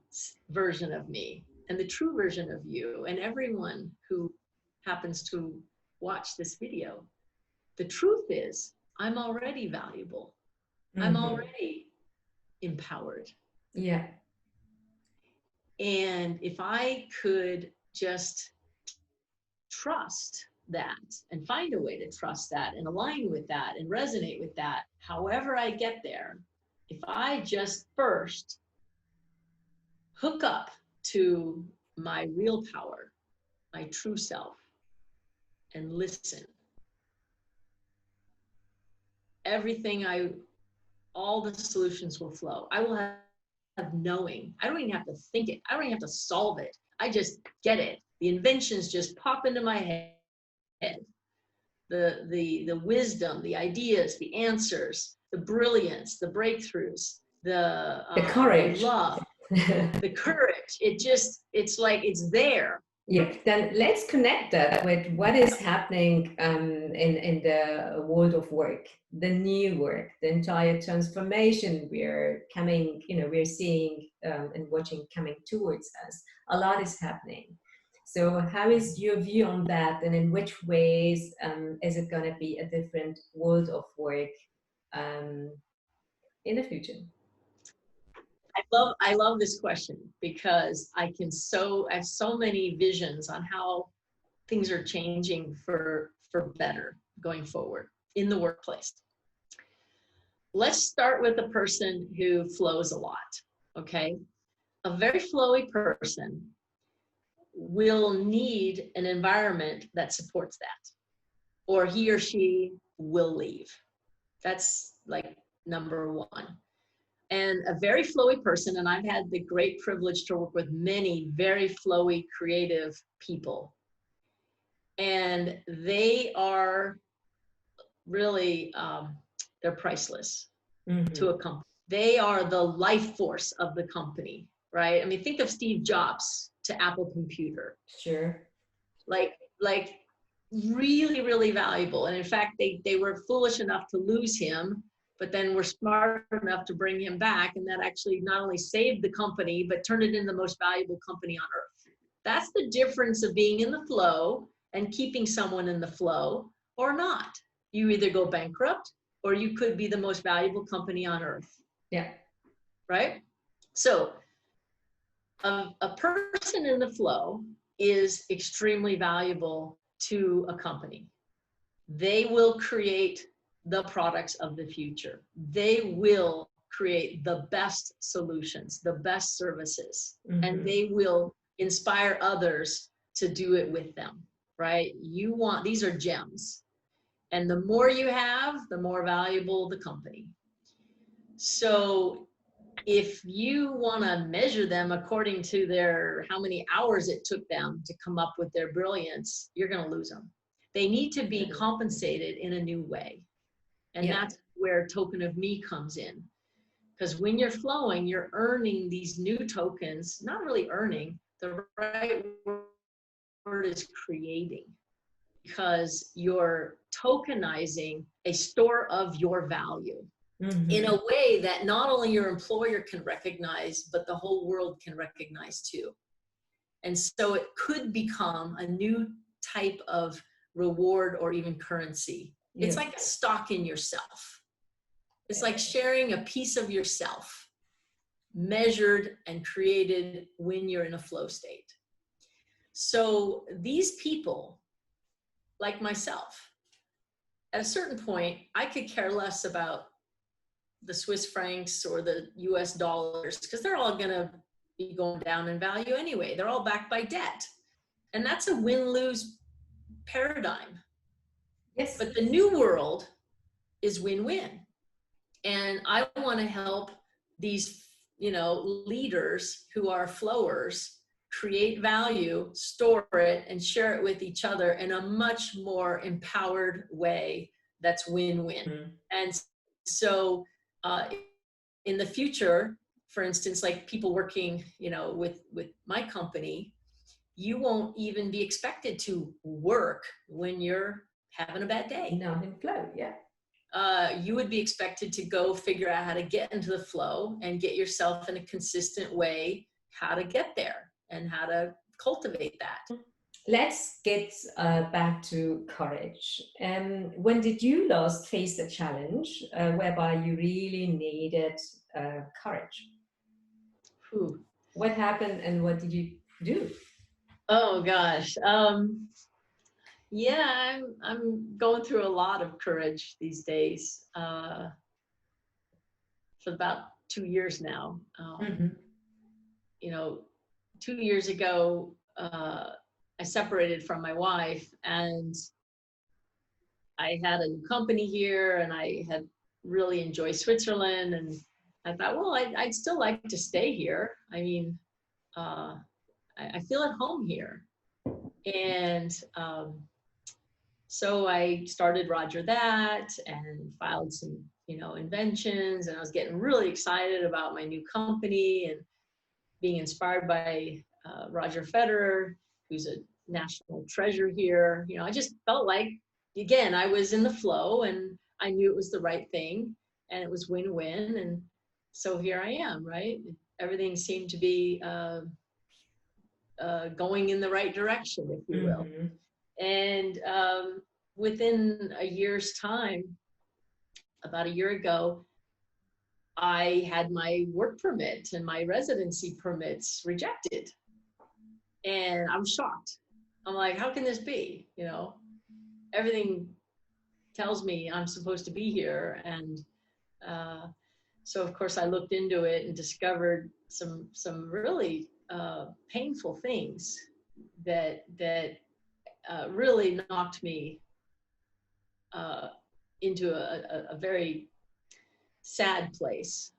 version of me and the true version of you and everyone who happens to watch this video, the truth is I'm already valuable. I'm already empowered. Yeah. And if I could just trust that and find a way to trust that and align with that and resonate with that, however I get there, if I just first hook up to my real power, my true self, and listen, all the solutions will flow. I will have knowing. I don't even have to think it. I don't even have to solve it. I just get it. The inventions just pop into my head. the wisdom, the ideas, the answers, the brilliance, the breakthroughs, the courage, love, the courage. It's like it's there. Yeah, then let's connect that with what is happening in the world of work, the new work, the entire transformation we're coming, we're seeing and watching coming towards us. A lot is happening. So how is your view on that, and in which ways is it going to be a different world of work in the future? I love this question because I have so many visions on how things are changing for better going forward in the workplace. Let's start with a person who flows a lot, okay? A very flowy person will need an environment that supports that, or he or she will leave. That's like number one. And a very flowy person, and I've had the great privilege to work with many very flowy, creative people. And they are really, they're priceless to a company. They are the life force of the company, right? I mean, think of Steve Jobs to Apple Computer. Sure. Like really, really valuable. And in fact, they were foolish enough to lose him, but then were smart enough to bring him back. And that actually not only saved the company, but turned it into the most valuable company on earth. That's the difference of being in the flow and keeping someone in the flow or not. You either go bankrupt or you could be the most valuable company on earth. Yeah. Right? So a person in the flow is extremely valuable to a company. They will create the products of the future. They will create the best solutions, the best services, and they will inspire others to do it with them, right? These are gems. And the more you have, the more valuable the company. So if you want to measure them according to how many hours it took them to come up with their brilliance, you're going to lose them. They need to be compensated in a new way. And that's where token of me comes in. Because when you're flowing, you're earning these new tokens, not really earning, the right word is creating. Because you're tokenizing a store of your value in a way that not only your employer can recognize, but the whole world can recognize too. And so it could become a new type of reward or even currency. It's like a stock in yourself. It's like sharing a piece of yourself, measured and created when you're in a flow state. So these people, like myself, at a certain point, I could care less about the Swiss francs or the US dollars, because they're all going to be going down in value anyway. They're all backed by debt. And that's a win-lose paradigm. Yes. But the new world is win-win. And I want to help these, leaders who are flowers create value, store it, and share it with each other in a much more empowered way that's win-win. And so in the future, for instance, like people working, with my company, you won't even be expected to work when you're having a bad day. Not in flow, yeah. You would be expected to go figure out how to get into the flow and get yourself in a consistent way, how to get there and how to cultivate that. Let's get back to courage. When did you last face a challenge whereby you really needed courage? Whew. What happened and what did you do? Oh gosh. Yeah, I'm going through a lot of courage these days. For about 2 years now. 2 years ago, I separated from my wife, and I had a new company here, and I had really enjoyed Switzerland, and I thought, well, I'd still like to stay here. I mean, I feel at home here. And So I started Roger that and filed some, inventions, and I was getting really excited about my new company and being inspired by Roger Federer, who's a national treasure here. I just felt like, again, I was in the flow and I knew it was the right thing and it was win-win. And so here I am, right? Everything seemed to be going in the right direction, if you will. And within a year's time, about a year ago, I had my work permit and my residency permits rejected. And I was shocked. I'm like, how can this be? Everything tells me I'm supposed to be here. And so of course I looked into it and discovered some really painful things that really knocked me into a very sad place,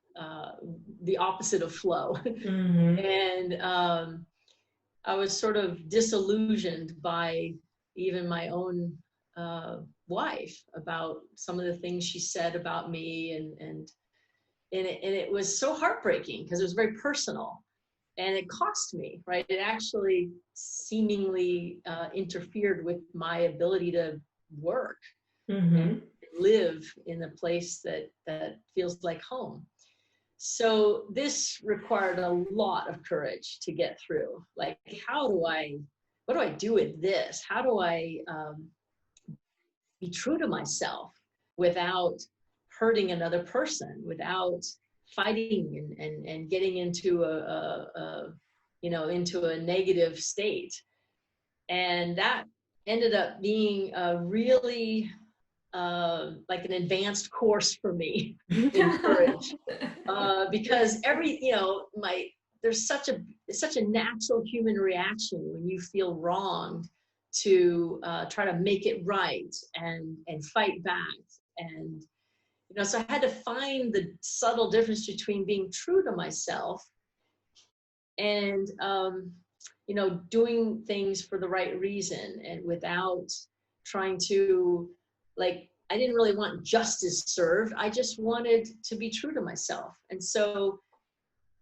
the opposite of flow. And I was sort of disillusioned by even my own wife about some of the things she said about me, and it was so heartbreaking because it was very personal, and it cost me, right? It actually seemingly interfered with my ability to work and live in a place that feels like home. So this required a lot of courage to get through. Like, what do I do with this? How do I be true to myself without hurting another person, without fighting and getting into into a negative state? And that ended up being a really like an advanced course for me in courage, because there's such a natural human reaction when you feel wronged to try to make it right and fight back. And so I had to find the subtle difference between being true to myself and doing things for the right reason and without trying to, like, I didn't really want justice served. I just wanted to be true to myself. And so,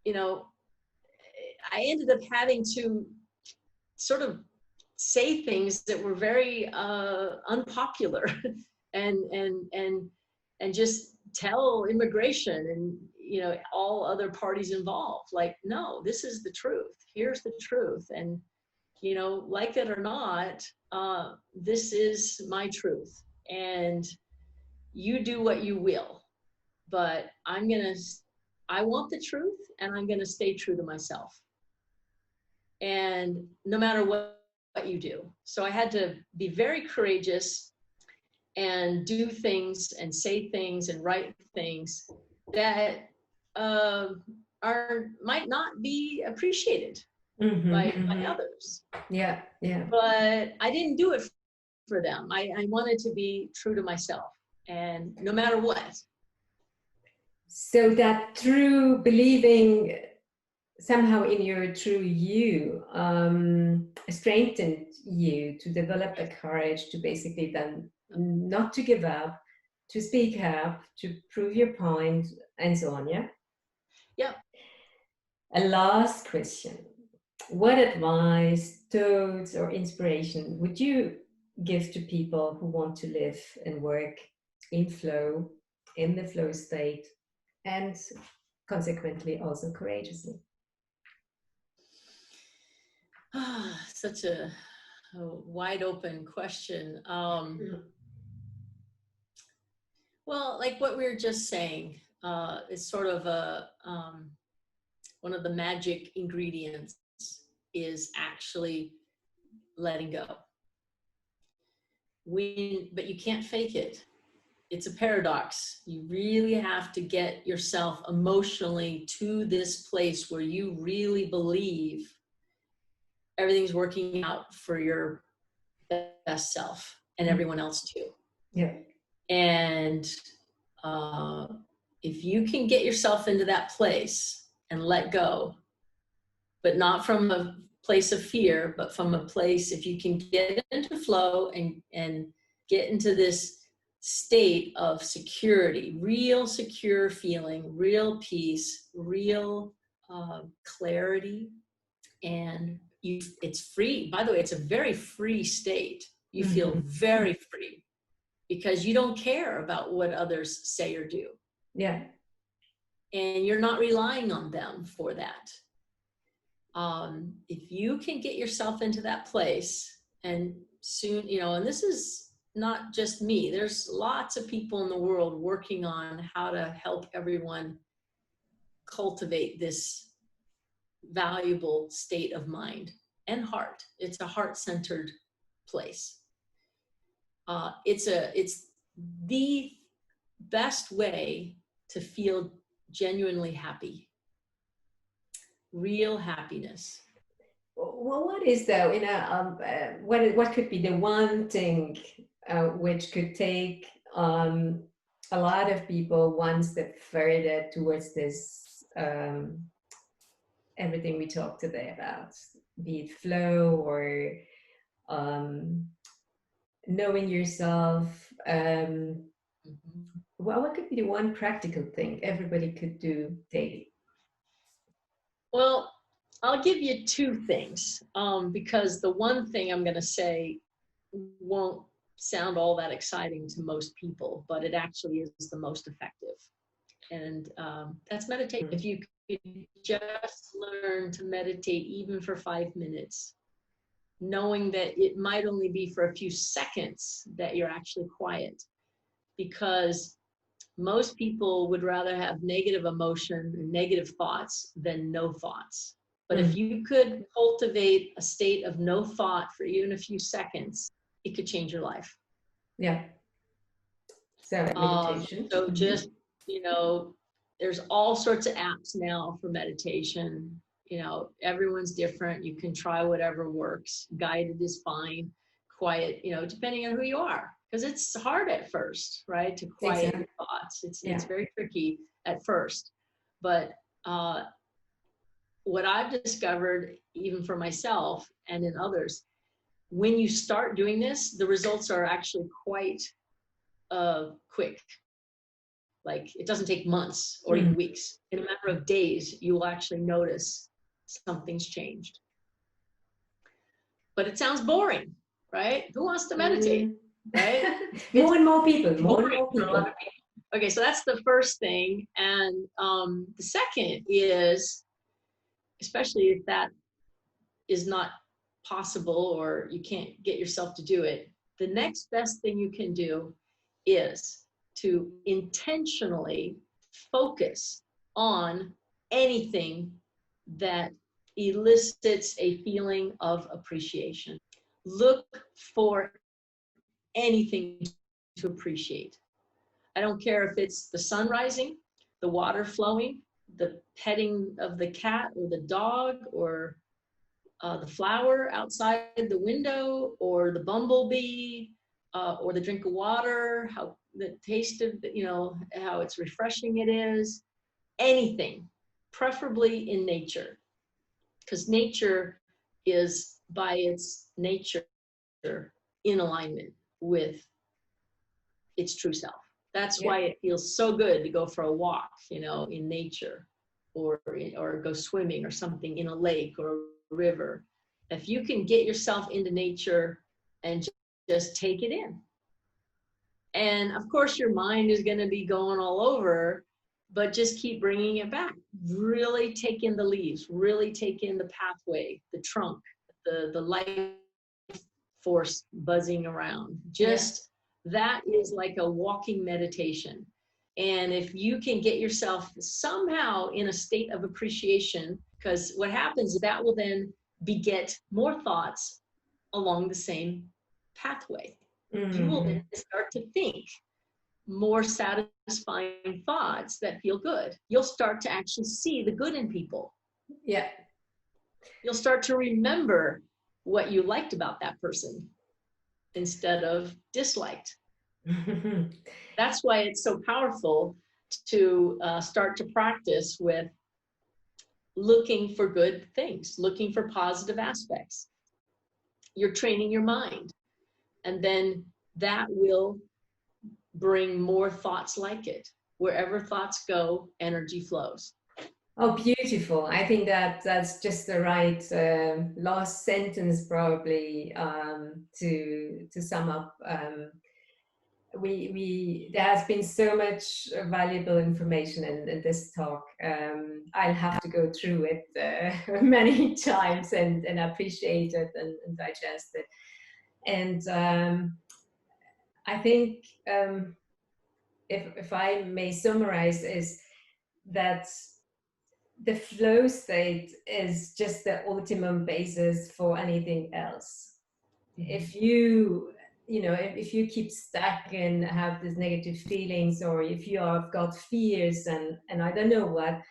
I ended up having to sort of say things that were very unpopular and just tell immigration and, all other parties involved, like, no, this is the truth. Here's the truth. And, like it or not, this is my truth. And you do what you will, but I want the truth, and I'm going to stay true to myself. And no matter what you do. So I had to be very courageous and do things and say things and write things that might not be appreciated by others. Yeah. But I didn't do it for them. I wanted to be true to myself, and no matter what. So that true believing somehow in your true you strengthened you to develop the courage to basically then not to give up, to speak up, to prove your point, and so on. Yeah. A last question. What advice, thoughts, or inspiration would you give to people who want to live and work in the flow state, and consequently also courageously? Such a wide open question. Well, like what we were just saying, is sort of one of the magic ingredients is actually letting go. But you can't fake it. It's a paradox. You really have to get yourself emotionally to this place where you really believe everything's working out for your best self and everyone else too. Yeah. And if you can get yourself into that place and let go, but not from a place of fear, but from a place, if you can get into flow and get into this state of security, real secure feeling, real peace, real clarity, and it's free. By the way, it's a very free state. You feel very free because you don't care about what others say or do. Yeah. And you're not relying on them for that. If you can get yourself into that place, and soon, and this is not just me, there's lots of people in the world working on how to help everyone cultivate this valuable state of mind and heart. It's a heart-centered place. It's the best way to feel genuinely happy, real happiness. Well, what is though, what could be the one thing which could take a lot of people one step further towards this everything we talked today about, be it flow or knowing yourself? Well, what could be the one practical thing everybody could do daily? Well, I'll give you two things, because the one thing I'm going to say won't sound all that exciting to most people, but it actually is the most effective. And that's meditate. If you could just learn to meditate even for 5 minutes, knowing that it might only be for a few seconds that you're actually quiet, because most people would rather have negative emotion and negative thoughts than no thoughts. But if you could cultivate a state of no thought for even a few seconds, it could change your life. Yeah. So meditation. So just, there's all sorts of apps now for meditation. Everyone's different. You can try whatever works. Guided is fine. Quiet, depending on who you are. Because it's hard at first, right? To quiet your thoughts. It's very tricky at first. But what I've discovered, even for myself and in others, when you start doing this, the results are actually quite quick. Like, it doesn't take months or even weeks. In a matter of days, you will actually notice something's changed. But it sounds boring, right? Who wants to meditate, right? More and more people. Okay, so that's the first thing. And the second is, especially if that is not possible or you can't get yourself to do it, the next best thing you can do is to intentionally focus on anything that elicits a feeling of appreciation. Look for anything to appreciate. I don't care if it's the sun rising, the water flowing, the petting of the cat or the dog, or the flower outside the window, or the bumblebee, or the drink of water, how the taste of, how it's refreshing it is. Anything, preferably in nature, because nature is by its nature in alignment with its true self. That's why it feels so good to go for a walk, in nature, or go swimming or something in a lake or a river. If you can get yourself into nature and just take it in. And of course, your mind is going to be going all over, but just keep bringing it back. Really take in the leaves, really take in the pathway, the trunk, the life force buzzing around. That is like a walking meditation. And if you can get yourself somehow in a state of appreciation, because what happens is that will then beget more thoughts along the same pathway. You will then start to think more satisfying thoughts that feel good. You'll start to actually see the good in people. Yeah. You'll start to remember what you liked about that person instead of disliked. That's why it's so powerful to start to practice with looking for good things, looking for positive aspects. You're training your mind. And then that will bring more thoughts like it. Wherever thoughts go, energy flows. Oh, beautiful. I think that that's just the right last sentence, probably, to sum up. There has been so much valuable information in this talk. I'll have to go through it many times and appreciate it and digest it. And I think if I may summarize, is that the flow state is just the ultimate basis for anything else. If if you keep stuck and have these negative feelings, or if you have got fears and I don't know what,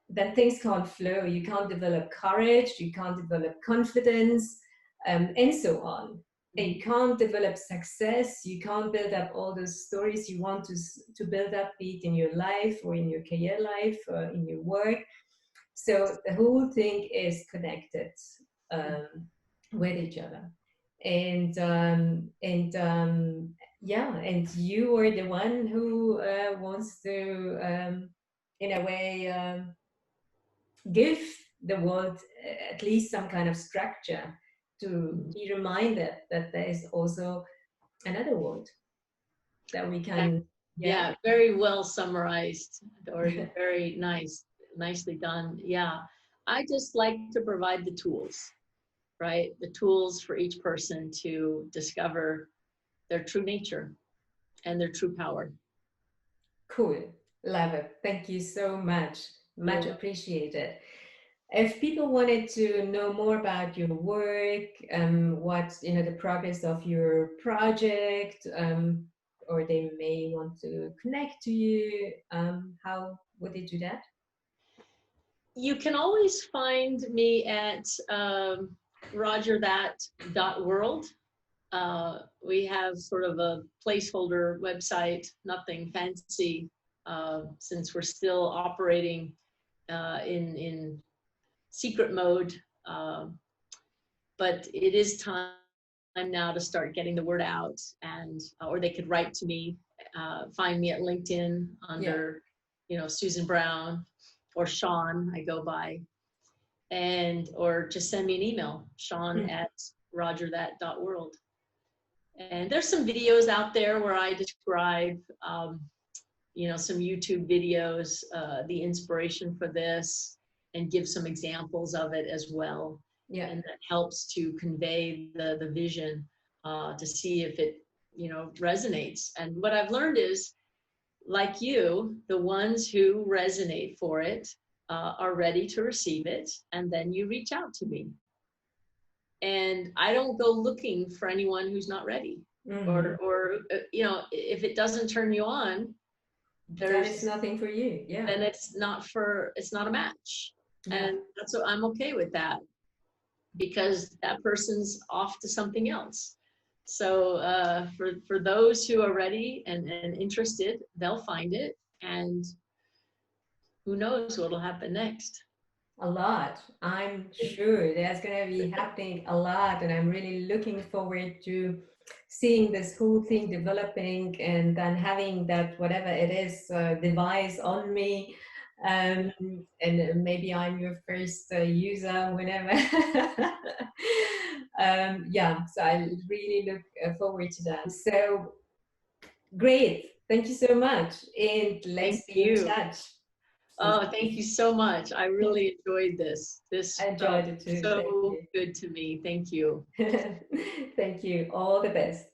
then things can't flow. You can't develop courage, you can't develop confidence, and so on. And you can't develop success, you can't build up all those stories you want to build up, be it in your life or in your career life or in your work. So the whole thing is connected with each other. And yeah, and you are the one who wants to in a way give the world at least some kind of structure, to be reminded that there is also another world that we can. Yeah, very well summarized, Dory. Very nicely done. Yeah, I just like to provide the tools, right? The tools for each person to discover their true nature and their true power. Cool. Love it. Thank you so much. Much appreciated. If people wanted to know more about your work, what, the progress of your project, or they may want to connect to you, how would they do that? You can always find me at rogerthat.world. We have sort of a placeholder website, nothing fancy, since we're still operating in secret mode. But it is time now to start getting the word out, and or they could write to me, find me at LinkedIn under, Susan Brown or Sean, I go by, or just send me an email, Sean at rogerthat.world. And there's some videos out there where I describe, some YouTube videos, the inspiration for this, and give some examples of it as well. Yeah. And that helps to convey the vision, to see if it, resonates. And what I've learned is, like you, the ones who resonate for it are ready to receive it, and then you reach out to me. And I don't go looking for anyone who's not ready. Or if it doesn't turn you on, then it's nothing for you. Yeah. Then it's not a match. Yeah. And that's what I'm okay with that, because that person's off to something else. So for those who are ready and interested, they'll find it, and who knows what'll happen next. A lot. I'm sure there's going to be happening a lot, and I'm really looking forward to seeing this whole thing developing, and then having that, whatever it is, device on me, and maybe I'm your first user whenever. So I really look forward to that. So great. Thank you so much, and let's be in touch. Oh, thank you so much. I really enjoyed this. I enjoyed it too. So good to me. Thank you. Thank you. All the best.